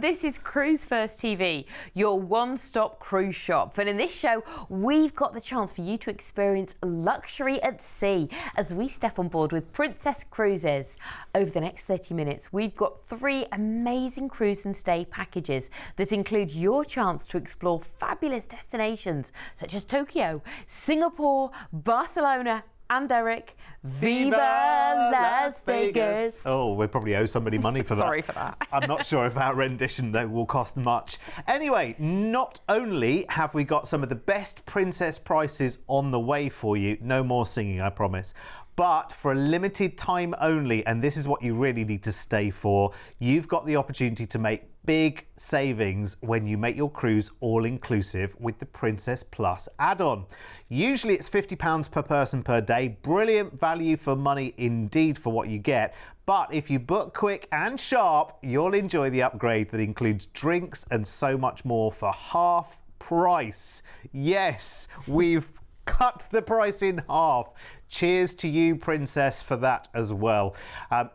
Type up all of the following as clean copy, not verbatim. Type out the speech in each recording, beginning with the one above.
and this is Cruise1st TV, your one-stop cruise shop. And in this show, we've got the chance for you to experience luxury at sea as we step on board with Princess Cruises. Over the next 30 minutes, we've got 3 amazing cruise and stay packages that include your chance to explore fabulous destinations such as Tokyo, Singapore, Barcelona, and Eric, Viva Las Vegas. Oh, we probably owe somebody money for that. Sorry for that. I'm not sure if our rendition, though, will cost much. Anyway, not only have we got some of the best princess prices on the way for you, no more singing, I promise, but for a limited time only, and this is what you really need to stay for, you've got the opportunity to make big savings when you make your cruise all-inclusive with the Princess Plus add-on. Usually it's £50 per person per day. Brilliant value for money indeed for what you get. But if you book quick and sharp, you'll enjoy the upgrade that includes drinks and so much more for half price. Yes, we've cut the price in half. Cheers to you, Princess, for that as well.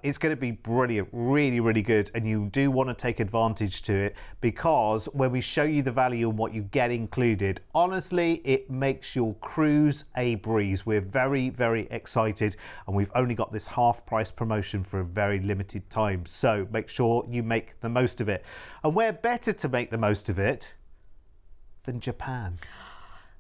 It's going to be brilliant, really, really good. And you do want to take advantage to it because when we show you the value and what you get included, honestly, it makes your cruise a breeze. We're very, very excited. And we've only got this half price promotion for a very limited time. So make sure you make the most of it. And where better to make the most of it than Japan?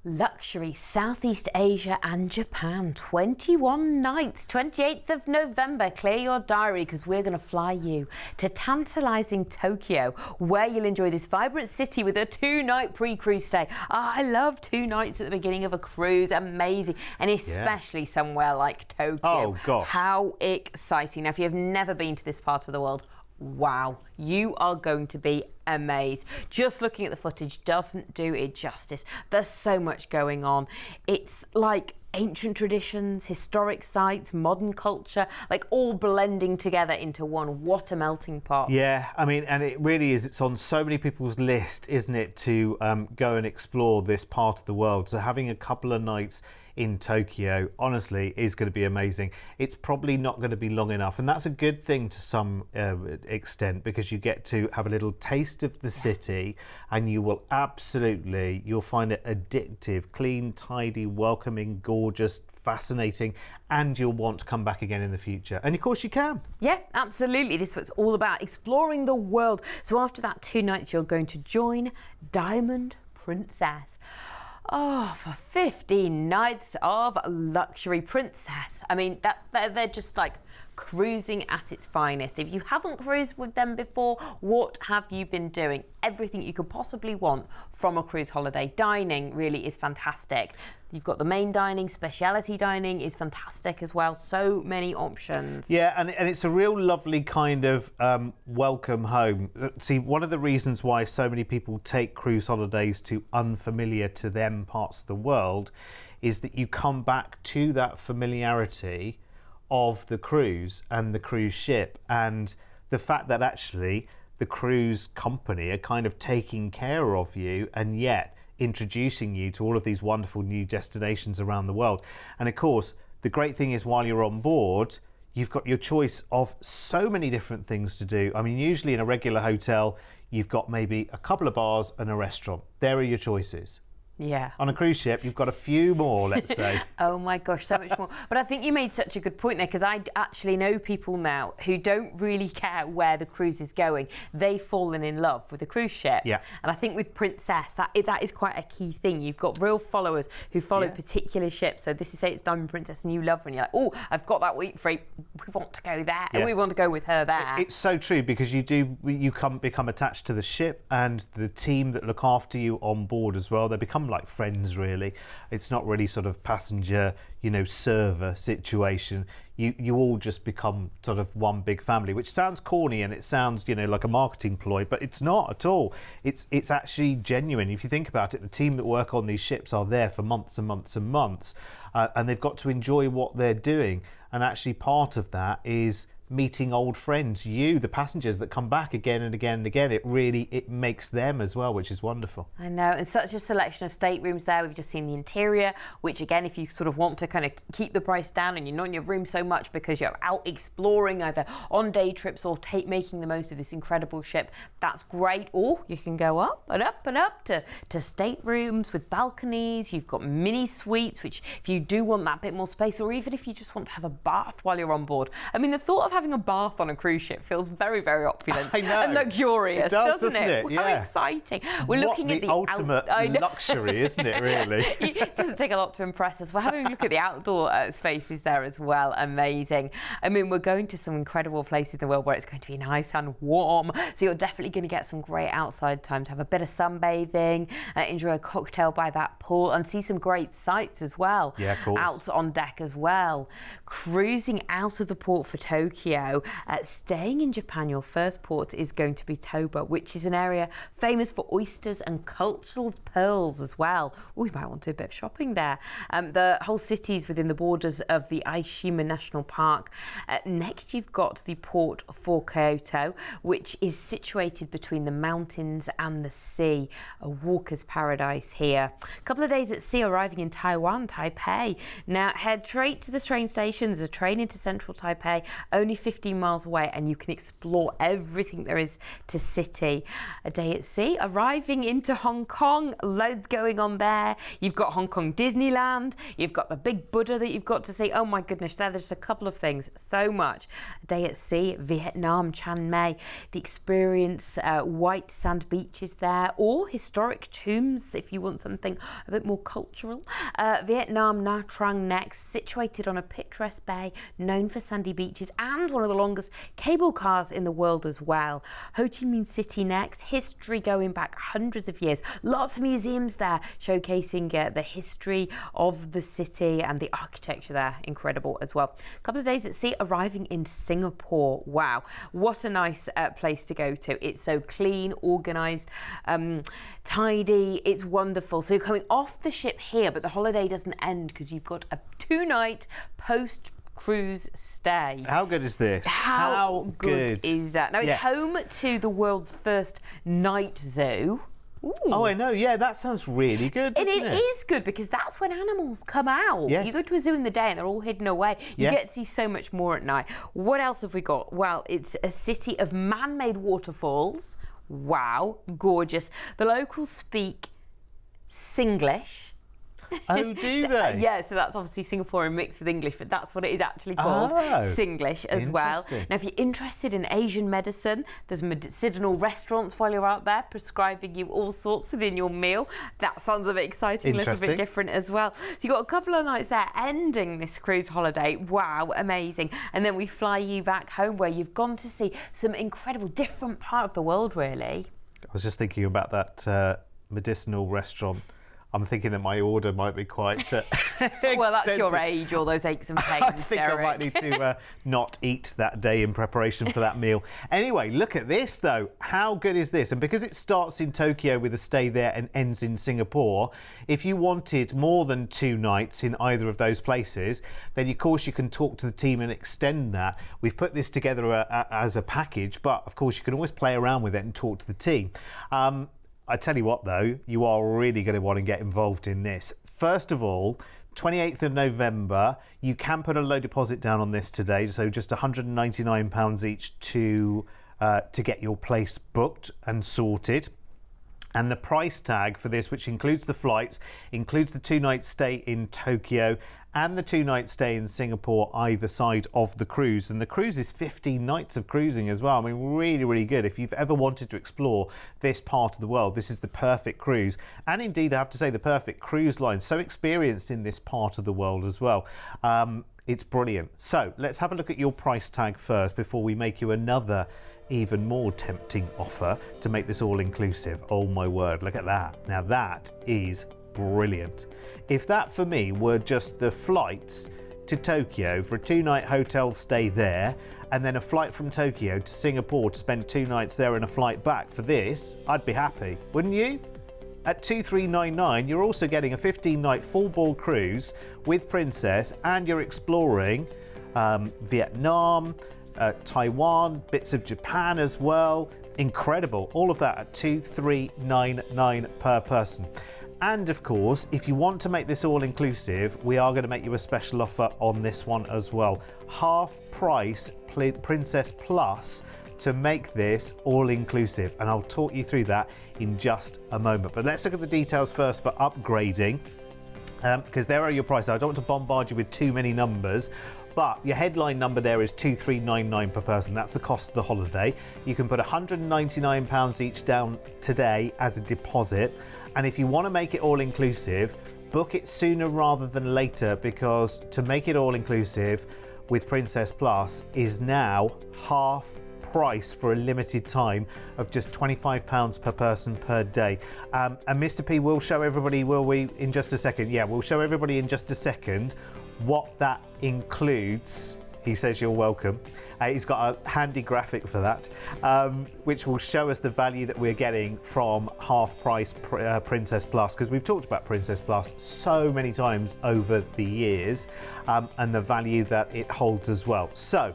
Luxury Southeast Asia and Japan, 21 nights, 28th of November. Clear your diary because we're going to fly you to tantalising Tokyo, where you'll enjoy this vibrant city with a 2-night pre-cruise stay. I love 2 nights at the beginning of a cruise, amazing, and especially somewhere like Tokyo. Oh gosh, how exciting. Now, if you've never been to this part of the world, wow, you are going to be amazed. Just looking at the footage doesn't do it justice. There's so much going on. It's like ancient traditions, historic sites, modern culture, like all blending together into one. What a melting pot. Yeah, I mean, and it really is. It's on so many people's list, isn't it, to go and explore this part of the world. So having a couple of nights in Tokyo, honestly, is going to be amazing. It's probably not going to be long enough, and that's a good thing to some extent because you get to have a little taste of the city, and you will absolutely, you'll find it addictive, clean, tidy, welcoming, gorgeous, fascinating, and you'll want to come back again in the future. And of course you can. Yeah, absolutely. This is what it's all about, exploring the world. So after that 2 nights, you're going to join Diamond Princess. Oh, for 15 nights of luxury, Princess. I mean, they're just like cruising at its finest. If you haven't cruised with them before, what have you been doing? Everything you could possibly want from a cruise holiday. Dining really is fantastic. You've got the main dining, speciality dining is fantastic as well. So many options. Yeah, and it's a real lovely kind of welcome home. See, one of the reasons why so many people take cruise holidays to unfamiliar to them parts of the world is that you come back to that familiarity of the cruise and the cruise ship, and the fact that actually the cruise company are kind of taking care of you and yet introducing you to all of these wonderful new destinations around the world. And of course, the great thing is while you're on board, you've got your choice of so many different things to do. I mean, usually in a regular hotel, you've got maybe a couple of bars and a restaurant. There are your choices. Yeah. On a cruise ship, you've got a few more, let's say. Oh my gosh, so much more. But I think you made such a good point there, because I actually know people now who don't really care where the cruise is going. They've fallen in love with the cruise ship. Yeah. And I think with Princess, that is quite a key thing. You've got real followers who follow particular ships. So this is, say it's Diamond Princess and you love her and you're like, oh, I've got that week free. We want to go there. And we want to go with her there. It's so true, because you become attached to the ship and the team that look after you on board as well. They become like friends, really. It's not really sort of passenger, server situation. You all just become sort of one big family, which sounds corny and it sounds, like a marketing ploy, but it's not at all. It's actually genuine. If you think about it, the team that work on these ships are there for months and months and months, and they've got to enjoy what they're doing. And actually part of that is meeting old friends, the passengers that come back again and again and again. It makes them as well, which is wonderful. I know, and such a selection of staterooms there. We've just seen the interior, which again, if you sort of want to kind of keep the price down and you're not in your room so much because you're out exploring either on day trips or making the most of this incredible ship, that's great. Or you can go up and up and up to staterooms with balconies. You've got mini suites, which if you do want that bit more space, or even if you just want to have a bath while you're on board. I mean, the thought of having a bath on a cruise ship feels very, very opulent and luxurious, doesn't it? Yeah. How exciting. We're looking at the ultimate luxury, isn't it, really? It doesn't take a lot to impress us. We're having a look at the outdoor spaces there as well. Amazing. I mean, we're going to some incredible places in the world where it's going to be nice and warm. So you're definitely going to get some great outside time to have a bit of sunbathing, enjoy a cocktail by that pool and see some great sights as well. Yeah, of course. Out on deck as well. Cruising out of the port for Tokyo, staying in Japan, your first port is going to be Toba, which is an area famous for oysters and cultural pearls as well. Oh, you might want to do a bit of shopping there. The whole city is within the borders of the Aishima National Park. Next, you've got the port for Kyoto, which is situated between the mountains and the sea. A walker's paradise here. A couple of days at sea, arriving in Taiwan, Taipei. Now, head straight to the train station. There's a train into central Taipei, only 15 miles away, and you can explore everything there is to city. A day at sea, arriving into Hong Kong, loads going on there. You've got Hong Kong Disneyland, you've got the big Buddha that you've got to see. Oh my goodness, there's just a couple of things, so much. A day at sea, Vietnam, Chiang Mai, the experience, white sand beaches there, or historic tombs if you want something a bit more cultural. Vietnam, Nha Trang next, situated on a picturesque bay, known for sandy beaches and one of the longest cable cars in the world as well. Ho Chi Minh City next, history going back hundreds of years. Lots of museums there showcasing the history of the city and the architecture there. Incredible as well. A couple of days at sea, arriving in Singapore. Wow, what a nice place to go to. It's so clean, organised, tidy. It's wonderful. So you're coming off the ship here, but the holiday doesn't end because you've got a 2-night post-cruise stay. How good is this? How good is that? Now, it's home to the world's first night zoo. Ooh. Oh, I know. Yeah, that sounds really good, doesn't it? It is good because that's when animals come out. Yes. You go to a zoo in the day and they're all hidden away. You get to see so much more at night. What else have we got? Well, it's a city of man-made waterfalls. Wow, gorgeous. The locals speak Singlish. Oh, do they? Yeah, so that's obviously Singaporean mixed with English, but that's what it is actually called, Singlish as well. Now, if you're interested in Asian medicine, there's medicinal restaurants while you're out there prescribing you all sorts within your meal. That sounds a bit exciting, a little bit different as well. So you've got a couple of nights there ending this cruise holiday. Wow, amazing. And then we fly you back home where you've gone to see some incredible different part of the world, really. I was just thinking about that medicinal restaurant. I'm thinking that my order might be quite well, that's your age, all those aches and pains, I think Derek. I might need to not eat that day in preparation for that meal. Anyway, look at this, though. How good is this? And because it starts in Tokyo with a stay there and ends in Singapore, if you wanted more than 2 nights in either of those places, then, of course, you can talk to the team and extend that. We've put this together as a package, but, of course, you can always play around with it and talk to the team. I tell you what, though, you are really going to want to get involved in this. First of all, 28th of November, you can put a low deposit down on this today, so just £199 each to get your place booked and sorted. And the price tag for this, which includes the flights, includes the 2-night stay in Tokyo and the 2-night stay in Singapore either side of the cruise. And the cruise is 15 nights of cruising as well. I mean, really, really good. If you've ever wanted to explore this part of the world, this is the perfect cruise. And indeed, I have to say, the perfect cruise line. So experienced in this part of the world as well. It's brilliant. So let's have a look at your price tag first before we make you another even more tempting offer to make this all inclusive. Oh my word, look at that. Now that is brilliant. If that for me were just the flights to Tokyo for a 2-night hotel stay there and then a flight from Tokyo to Singapore to spend 2 nights there and a flight back for this, I'd be happy, wouldn't you? At 2399, you're also getting a 15-night full-board cruise with Princess, and you're exploring Vietnam, Taiwan, bits of Japan as well. Incredible. All of that at $2,399 per person. And of course, if you want to make this all inclusive, we are going to make you a special offer on this one as well. Half price Princess Plus to make this all inclusive. And I'll talk you through that in just a moment. But let's look at the details first for upgrading, because there are your prices. I don't want to bombard you with too many numbers, but your headline number there is $2,399 per person. That's the cost of the holiday. You can put £199 each down today as a deposit. And if you want to make it all inclusive, book it sooner rather than later, because to make it all inclusive with Princess Plus is now half price for a limited time of just £25 per person per day. And Mr. P will show everybody, will we, in just a second? Yeah, we'll show everybody in just a second what that includes. He says you're welcome. He's got a handy graphic for that, which will show us the value that we're getting from half price Princess Plus, because we've talked about Princess Plus so many times over the years, and the value that it holds as well. So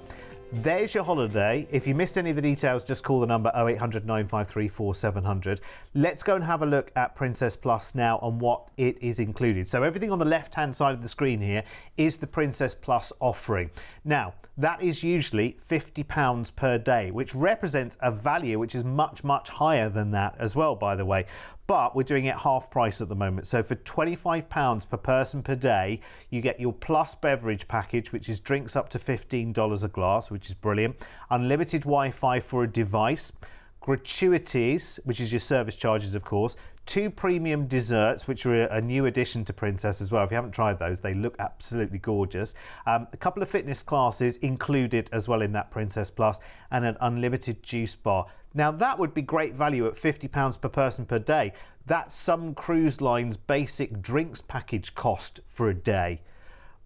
there's your holiday. If you missed any of the details, just call the number 0800 953 4700. Let's go and have a look at Princess Plus now and what it is included. So everything on the left-hand side of the screen here is the Princess Plus offering. Now, that is usually £50 per day, which represents a value which is much, much higher than that as well, by the way. But we're doing it half price at the moment. So for £25 per person per day, you get your plus beverage package, which is drinks up to $15 a glass, which is brilliant. Unlimited Wi-Fi for a device. Gratuities, which is your service charges, of course. 2 premium desserts, which are a new addition to Princess as well. If you haven't tried those, they look absolutely gorgeous. A couple of fitness classes included as well in that Princess Plus, and an unlimited juice bar. Now, that would be great value at £50 per person per day. That's some cruise lines' basic drinks package cost for a day.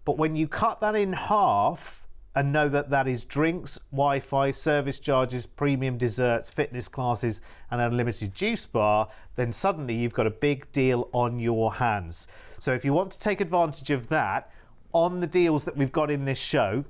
But when you cut that in half and know that that is drinks, Wi-Fi, service charges, premium desserts, fitness classes, and unlimited juice bar, then suddenly you've got a big deal on your hands. So if you want to take advantage of that on the deals that we've got in this show,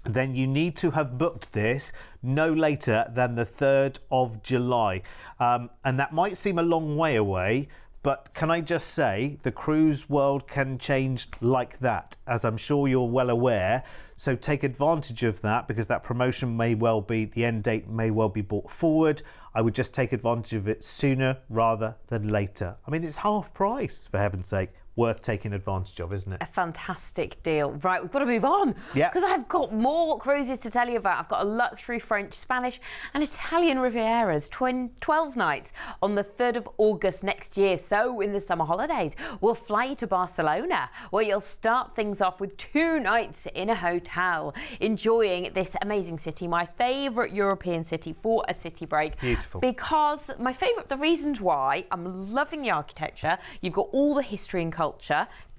then you need to have booked this no later than the 3rd of July. And that might seem a long way away, but can I just say, the cruise world can change like that, as I'm sure you're well aware. So take advantage of that, because that promotion may well be, the end date may well be brought forward. I would just take advantage of it sooner rather than later. I mean, it's half price, for heaven's sake. Worth taking advantage of, isn't it? A fantastic deal. Right, we've got to move on. Yeah. Because I've got more cruises to tell you about. I've got a luxury French, Spanish and Italian Rivieras, 12 nights on the 3rd of August next year. So in the summer holidays, we'll fly you to Barcelona, where you'll start things off with 2 nights in a hotel, enjoying this amazing city, my favourite European city for a city break. Beautiful. Because the reasons why I'm loving the architecture, you've got all the history and culture,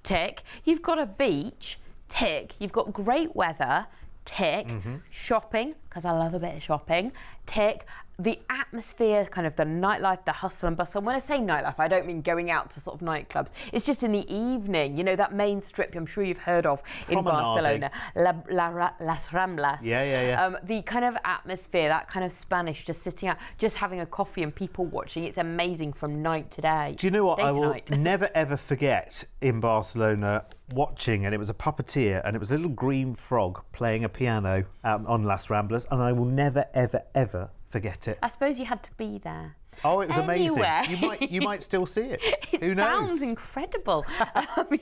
tick. You've got a beach, tick. You've got great weather, tick. Shopping, because I love a bit of shopping, tick. The atmosphere, kind of the nightlife, the hustle and bustle. And when I say nightlife, I don't mean going out to sort of nightclubs. It's just in the evening, you know, that main strip I'm sure you've heard of in Barcelona, Las Ramblas. Yeah. The kind of atmosphere, that kind of Spanish, just sitting out, just having a coffee and people watching. It's amazing from night to day. Do you know what Day I to will night. never ever forget in Barcelona watching, and it was a puppeteer, and it was a little green frog playing a piano on Las Ramblas, and I will never ever forget it. I suppose you had to be there. Oh, it was amazing. Anyway. You might still see it. It Who knows? sounds incredible.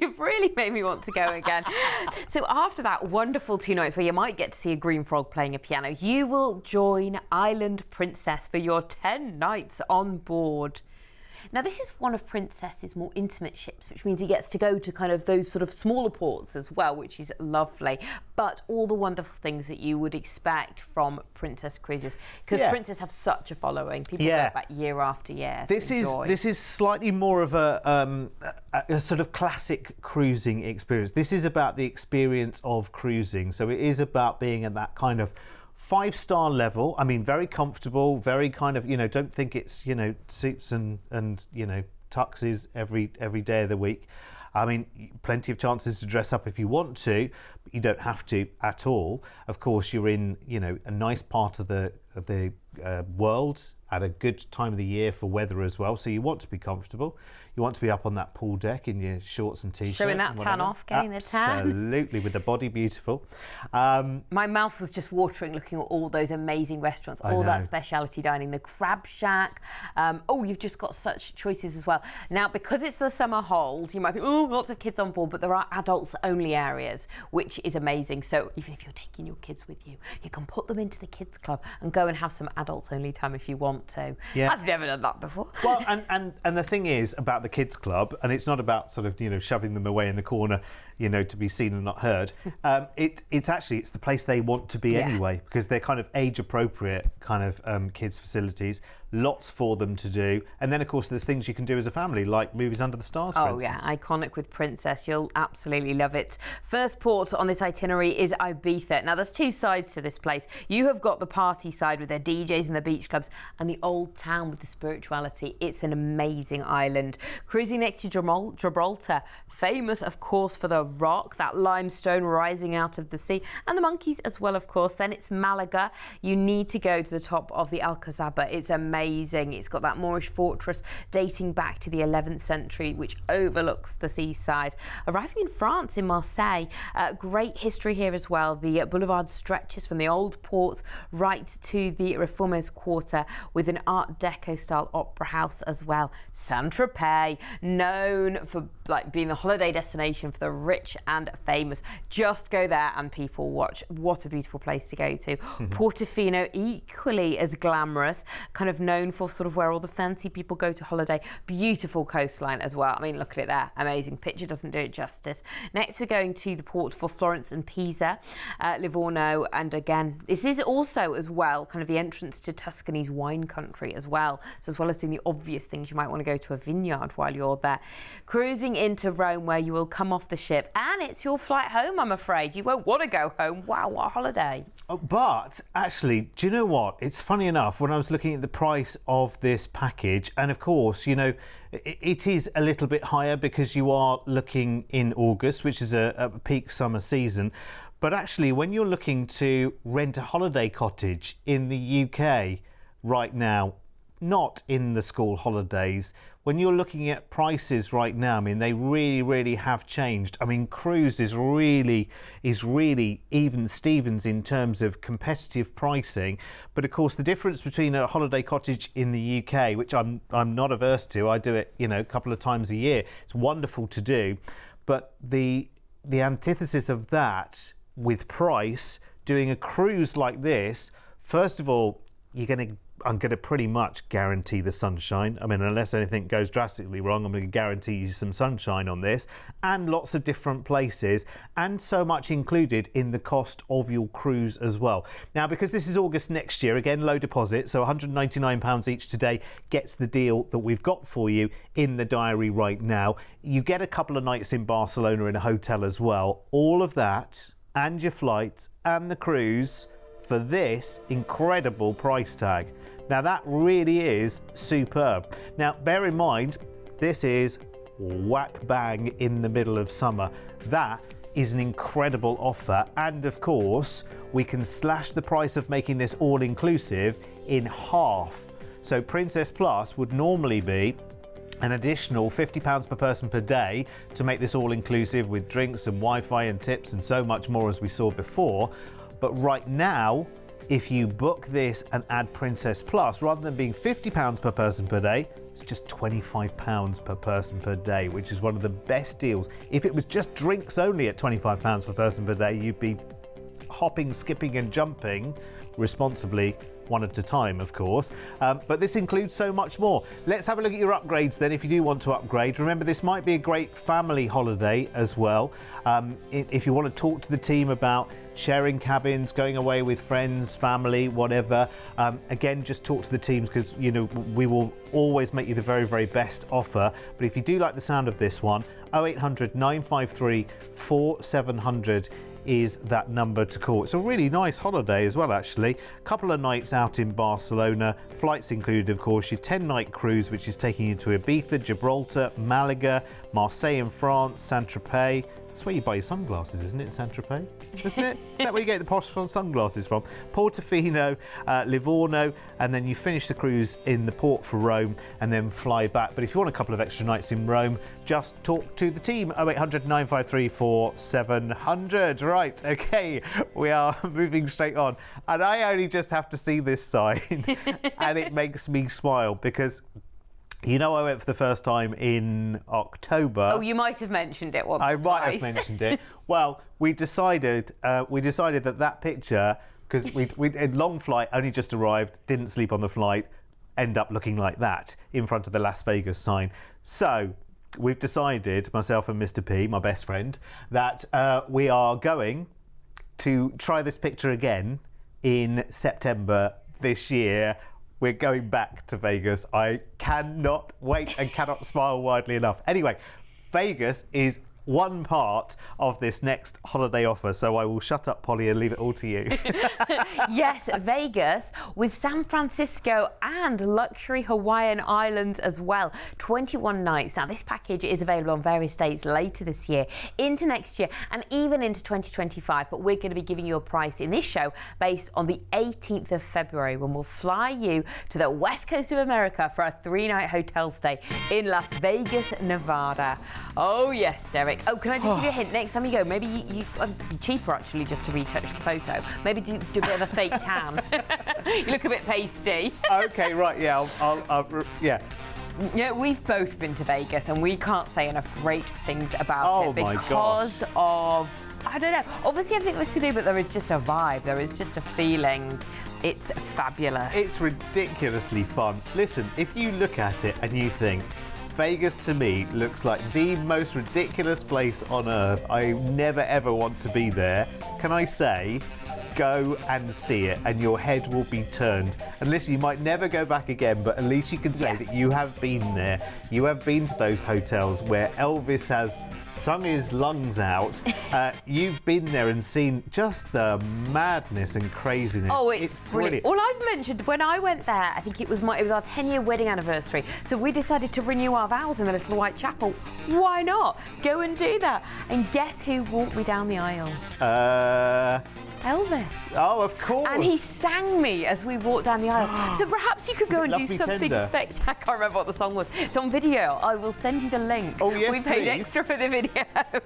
You've really made me want to go again. So after that wonderful 2 nights where you might get to see a green frog playing a piano, you will join Island Princess for your 10 nights on board. Now, this is one of Princess's more intimate ships, which means he gets to go to kind of those sort of smaller ports as well, which is lovely. But all the wonderful things that you would expect from Princess cruises, because Princess have such a following. People go back year after year. This is slightly more of a sort of classic cruising experience. This is about the experience of cruising. So it is about being at that kind of 5-star level. I mean, very comfortable, very kind of, you know, don't think it's, you know, suits and you know, tuxes every day of the week. I mean, plenty of chances to dress up if you want to, but you don't have to at all. Of course, you're in, a nice part of the world at a good time of the year for weather as well. So you want to be comfortable. You want to be up on that pool deck in your shorts and t-shirt. Showing that tan off, getting the tan. Absolutely, with the body beautiful. My mouth was just watering looking at all those amazing restaurants, all that specialty dining, the Crab Shack. You've just got such choices as well. Now, because it's the summer hold, you might be, lots of kids on board, but there are adults only areas, which is amazing. So even if you're taking your kids with you, you can put them into the kids club and go and have some adults only time if you want to. Yeah. I've never done that before. Well, and the thing is about the kids club, and it's not about sort of shoving them away in the corner to be seen and not heard. It's the place they want to be anyway, because they're kind of age appropriate kind of kids facilities, lots for them to do. And then of course there's things you can do as a family, like movies under the stars, for instance. Iconic with Princess. You'll absolutely love it. First port on this itinerary is Ibiza. Now there's two sides to this place. You have got the party side with their DJs and the beach clubs, and the old town with the spirituality. It's an amazing island. Cruising next to Gibraltar, famous of course for the rock, that limestone rising out of the sea, and the monkeys as well, of course. Then it's Malaga. You need to go to the top of the Alcazaba. It's amazing. It's got that Moorish fortress dating back to the 11th century, which overlooks the seaside. Arriving in France, in Marseille, great history here as well. The boulevard stretches from the old port right to the Reformers Quarter, with an Art Deco style opera house as well. Saint-Tropez, known for being the holiday destination for the rich and famous. Just go there and people watch. What a beautiful place to go to. Portofino, equally as glamorous, kind of known for sort of where all the fancy people go to holiday. Beautiful coastline as well. I mean, look at it there. Amazing. Picture doesn't do it justice. Next, we're going to the port for Florence and Pisa, Livorno, and again, this is also as well kind of the entrance to Tuscany's wine country as well. So as well as doing the obvious things, you might want to go to a vineyard while you're there. Cruising into Rome, where you will come off the ship, and it's your flight home, I'm afraid. You won't want to go home. Wow, what a holiday. But actually, do you know what? It's funny enough, when I was looking at the price of this package, and of course, it is a little bit higher because you are looking in August, which is a peak summer season. But actually, when you're looking to rent a holiday cottage in the UK right now, not in the school holidays, when you're looking at prices right now, I mean, they really, really have changed. I mean, cruise is really even Stevens in terms of competitive pricing. But of course, the difference between a holiday cottage in the UK, which I'm not averse to, I do it, a couple of times a year. It's wonderful to do. But the antithesis of that with price, doing a cruise like this, first of all, I'm going to pretty much guarantee the sunshine. I mean, unless anything goes drastically wrong, I'm going to guarantee you some sunshine on this, and lots of different places, and so much included in the cost of your cruise as well. Now, because this is August next year, again, low deposit, so £199 each today gets the deal that we've got for you in the diary right now. You get a couple of nights in Barcelona in a hotel as well. All of that, and your flights, and the cruise, for this incredible price tag. Now that really is superb. Now bear in mind, this is whack bang in the middle of summer. That is an incredible offer, and of course we can slash the price of making this all inclusive in half. So Princess Plus would normally be an additional £50 per person per day to make this all inclusive with drinks and Wi-Fi and tips and so much more as we saw before. But right now, if you book this and add Princess Plus, rather than being £50 per person per day, it's just £25 per person per day, which is one of the best deals. If it was just drinks only at £25 per person per day, you'd be hopping, skipping and jumping responsibly, one at a time, of course. But this includes so much more. Let's have a look at your upgrades then, if you do want to upgrade. Remember, this might be a great family holiday as well. If you want to talk to the team about sharing cabins, going away with friends, family, whatever, again, just talk to the teams, because we will always make you the very, very best offer. But if you do like the sound of this one, 0800 953 4700 is that number to call. It's a really nice holiday as well, actually. Couple of nights out in Barcelona, flights included, of course. Your 10-night cruise, which is taking you to Ibiza, Gibraltar, Malaga, Marseille in France, Saint-Tropez. That's where you buy your sunglasses, isn't it, Saint-Tropez? Isn't it? Is that where you get the posh sunglasses from? Portofino, Livorno, and then you finish the cruise in the port for Rome and then fly back. But if you want a couple of extra nights in Rome, just talk to the team. 0800 953 4700. Right, okay, we are moving straight on. And I only just have to see this sign and it makes me smile because you know, I went for the first time in October. Oh, you might have mentioned it once. I or might twice. have mentioned it. Well, we decided that picture, because we long flight, only just arrived, didn't sleep on the flight, end up looking like that in front of the Las Vegas sign. So we've decided, myself and Mr. P, my best friend, that we are going to try this picture again in September this year. We're going back to Vegas. I cannot wait and cannot smile widely enough. Anyway, Vegas is one part of this next holiday offer, so I will shut up, Polly, and leave it all to you. Yes, Vegas with San Francisco and luxury Hawaiian Islands as well. 21 nights. Now, this package is available on various dates later this year, into next year, and even into 2025. But we're going to be giving you a price in this show based on the 18th of February, when we'll fly you to the west coast of America for a 3-night hotel stay in Las Vegas, Nevada. Oh, yes, Derek. Oh, can I just give you a hint? Next time you go, maybe it'd be cheaper actually just to retouch the photo. Maybe do a bit of a fake tan. You look a bit pasty. Okay, right, yeah, yeah. Yeah, we've both been to Vegas and we can't say enough great things about it because of, I don't know, obviously everything was to do, but there is just a vibe, there is just a feeling. It's fabulous. It's ridiculously fun. Listen, if you look at it and you think, Vegas to me looks like the most ridiculous place on earth. I never ever want to be there. Can I say, go and see it and your head will be turned. And listen, you might never go back again, but at least you can say that you have been there. You have been to those hotels where Elvis has sung his lungs out. You've been there and seen just the madness and craziness. Oh, it's brilliant. All I've mentioned, when I went there, I think it was our 10-year wedding anniversary. So we decided to renew our vows in the Little White Chapel. Why not? Go and do that. And guess who walked me down the aisle? Elvis. Oh, of course. And he sang me as we walked down the aisle. So perhaps you could go and do something spectacular. I can't remember what the song was. It's on video. I will send you the link. Oh, yes, we paid please. extra for the video.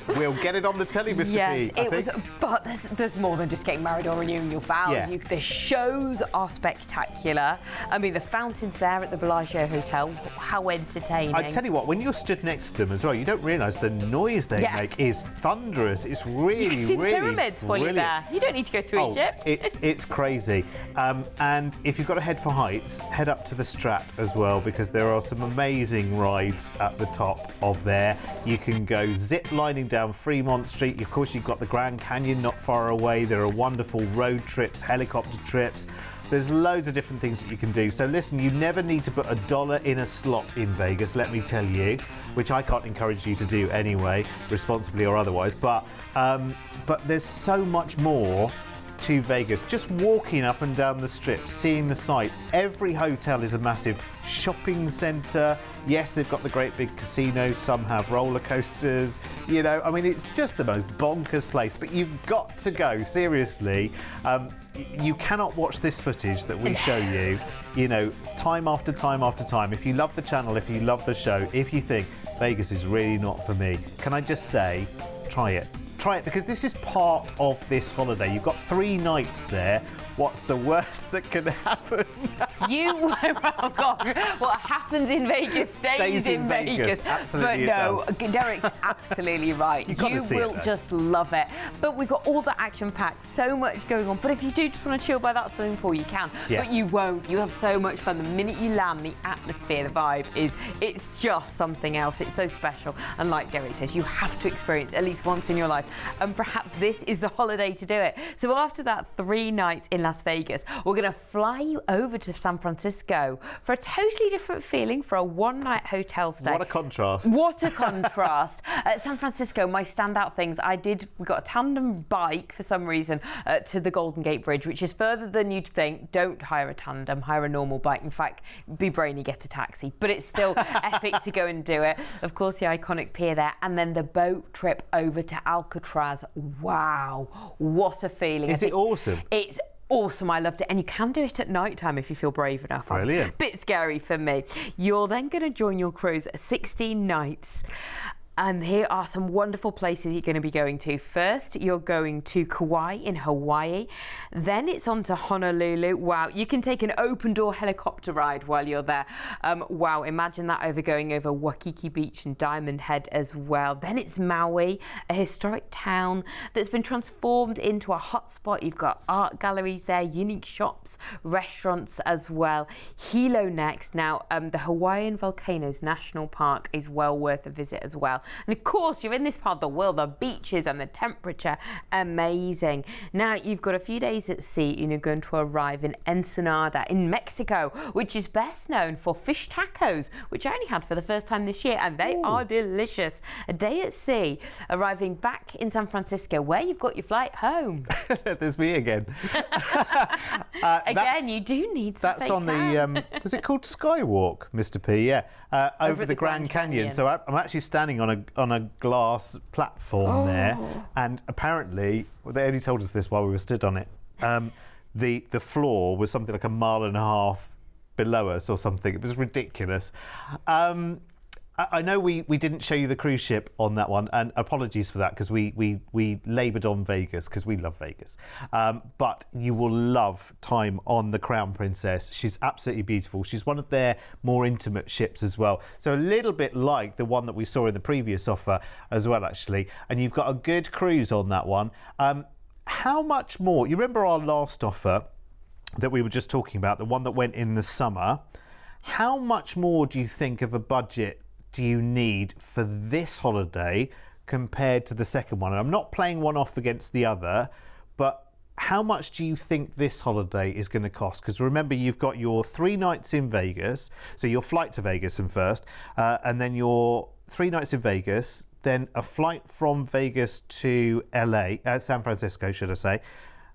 We'll get it on the telly, Mr. Yes, P. it was. But there's more than just getting married or renewing your vows. Yeah. The shows are spectacular. I mean, the fountains there at the Bellagio Hotel, how entertaining. I tell you what, when you're stood next to them as well, you don't realise the noise they make is thunderous. It's really, you can see really pyramids while you're there. You don't need to go to Egypt. It's crazy. And if you've got to head for heights, head up to the Strat as well, because there are some amazing rides at the top of there. You can go zip lining down Fremont Street. Of course, you've got the Grand Canyon not far away. There are wonderful road trips, helicopter trips. There's loads of different things that you can do. So listen, you never need to put $1 in a slot in Vegas, let me tell you, which I can't encourage you to do anyway, responsibly or otherwise. But there's so much more to Vegas. Just walking up and down the strip, seeing the sights. Every hotel is a massive shopping centre. Yes, they've got the great big casinos. Some have roller coasters. You know, I mean, it's just the most bonkers place. But you've got to go, seriously. You cannot watch this footage that we show you, you know, time after time after time. If you love the channel, if you love the show, if you think Vegas is really not for me, can I just say, try it. Try it, because this is part of this holiday. You've got 3 nights there. What's the worst that can happen? Oh God, what happens in Vegas stays in Vegas. Absolutely. But no, Derek's absolutely right. You will just love it. But we've got all the action packed, so much going on. But if you do just want to chill by that swimming pool, you can. Yeah. But you won't. You have so much fun. The minute you land, the atmosphere, the vibe it's just something else. It's so special. And like Derek says, you have to experience at least once in your life and perhaps this is the holiday to do it. So after that 3 nights in Las Vegas, we're going to fly you over to San Francisco for a totally different feeling for a 1-night hotel stay. What a contrast. What a contrast. San Francisco, my standout things, we got a tandem bike for some reason to the Golden Gate Bridge, which is further than you'd think. Don't hire a tandem, hire a normal bike. In fact, be brainy, get a taxi, but it's still epic to go and do it. Of course, the iconic pier there, and then the boat trip over to Alcatraz. Wow, what a feeling. Is it awesome? It's awesome. I loved it. And you can do it at night time if you feel brave enough. Brilliant. Bit scary for me. You're then going to join your cruise 16 nights. And here are some wonderful places you're going to be going to. First, you're going to Kauai in Hawaii. Then it's on to Honolulu. Wow, you can take an open door helicopter ride while you're there. Wow, imagine that going over Waikiki Beach and Diamond Head as well. Then it's Maui, a historic town that's been transformed into a hotspot. You've got art galleries there, unique shops, restaurants as well. Hilo next. Now, the Hawaiian Volcanoes National Park is well worth a visit as well. And of course, you're in this part of the world, the beaches and the temperature, amazing. Now, you've got a few days at sea and you're going to arrive in Ensenada in Mexico, which is best known for fish tacos, which I only had for the first time this year, and they are delicious. A day at sea, arriving back in San Francisco, where you've got your flight home. There's me again. Again, you do need some That's on the, was it called Skywalk, Mr. P? Yeah. Over the Grand Canyon. So I'm actually standing on a glass platform there, and apparently they only told us this while we were stood on it. The floor was something like 1.5 miles below us or something. It was ridiculous. I know we didn't show you the cruise ship on that one, and apologies for that, because we laboured on Vegas because we love Vegas. But you will love time on the Crown Princess. She's absolutely beautiful. She's one of their more intimate ships as well. So a little bit like the one that we saw in the previous offer as well, actually. And you've got a good cruise on that one. How much more? You remember our last offer that we were just talking about, the one that went in the summer? How much more do you think of a budget do you need for this holiday compared to the second one? And I'm not playing one off against the other, but how much do you think this holiday is going to cost? Because remember, you've got your 3 nights in Vegas, so your flight to Vegas first, and then your 3 nights in Vegas, then a flight from Vegas to San Francisco, should I say,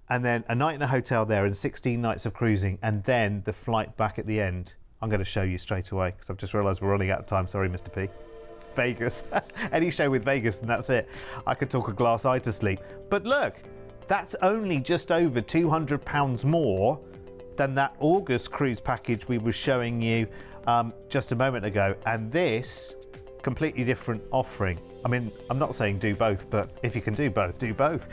and then a night in a hotel there and 16 nights of cruising, and then the flight back at the end. I'm going to show you straight away because I've just realised we're running out of time. Sorry, Mr. P. Vegas. Any show with Vegas, and that's it. I could talk a glass eye to sleep. But look, that's only just over £200 more than that August cruise package we were showing you just a moment ago. And this, completely different offering. I mean, I'm not saying do both, but if you can do both, do both.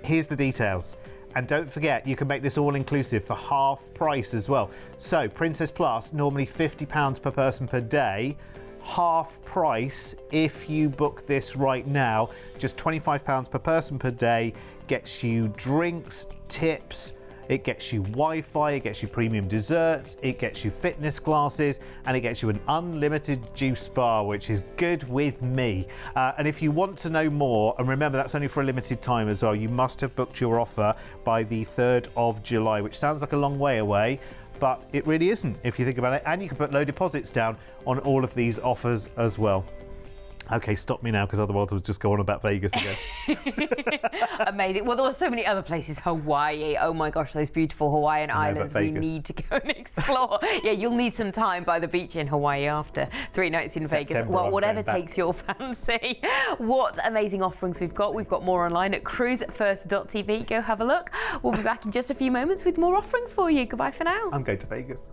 Here's the details. And don't forget, you can make this all-inclusive for half price as well. So, Princess Plus, normally £50 per person per day. Half price if you book this right now. Just £25 per person per day. Gets you drinks, tips, it gets you Wi-Fi, it gets you premium desserts, it gets you fitness classes, and it gets you an unlimited juice bar, which is good with me. And if you want to know more, and remember that's only for a limited time as well, you must have booked your offer by the 3rd of July, which sounds like a long way away, but it really isn't if you think about it. And you can put low deposits down on all of these offers as well. Okay, stop me now, because otherwise we'll just go on about Vegas again. Amazing. Well, there were so many other places. Hawaii. Oh my gosh, those beautiful Hawaiian islands we need to go and explore. Yeah, you'll need some time by the beach in Hawaii after 3 nights in Vegas. Well, whatever takes your fancy. What amazing offerings we've got. We've got more online at Cruise1st.tv. Go have a look. We'll be back in just a few moments with more offerings for you. Goodbye for now. I'm going to Vegas.